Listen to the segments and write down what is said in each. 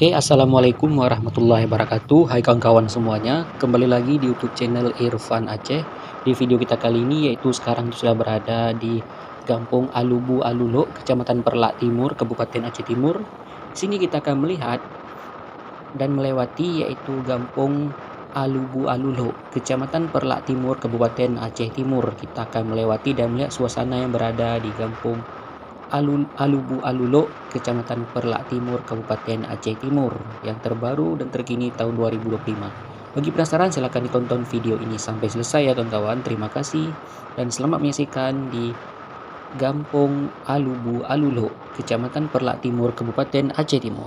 Oke, assalamualaikum warahmatullahi wabarakatuh. Hai kawan-kawan semuanya, kembali lagi di YouTube channel Irfan Aceh. Di video kita kali ini yaitu sekarang sudah berada di Kampung Alubu Alulo, Kecamatan Perlak Timur, Kabupaten Aceh Timur. Sini kita akan melihat dan melewati yaitu Kampung Alubu Alulo, Kecamatan Perlak Timur, Kabupaten Aceh Timur. Kita akan melewati dan melihat suasana yang berada di Kampung Alubu Alulo, Kecamatan Perlak Timur, Kabupaten Aceh Timur, yang terbaru dan terkini tahun 2025. Bagi penasaran, silahkan ditonton video ini sampai selesai ya kawan-kawan. Terima kasih dan selamat menyaksikan di Kampung Alubu Alulo, Kecamatan Perlak Timur, Kabupaten Aceh Timur.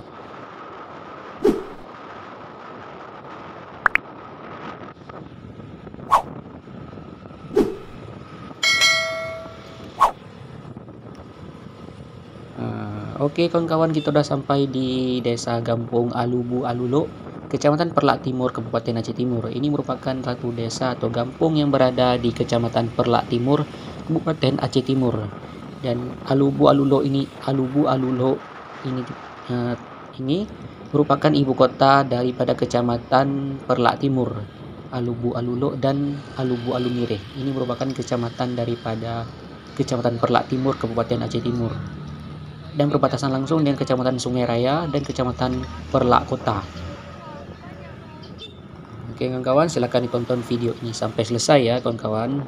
Oke kawan-kawan, kita udah sampai di desa Kampung Alubu Alulo, Kecamatan Perlak Timur, Kabupaten Aceh Timur. Ini merupakan satu desa atau kampung yang berada di Kecamatan Perlak Timur, Kabupaten Aceh Timur. Dan Alubu Alulo ini ini merupakan ibu kota daripada Kecamatan Perlak Timur, Alubu Alulo dan Alubu Alumire. Ini merupakan kecamatan daripada Kecamatan Perlak Timur, Kabupaten Aceh Timur, dan berbatasan langsung dengan Kecamatan Sungai Raya dan Kecamatan Perlak Kota. Oke kawan-kawan, silahkan ditonton video ini sampai selesai ya kawan-kawan.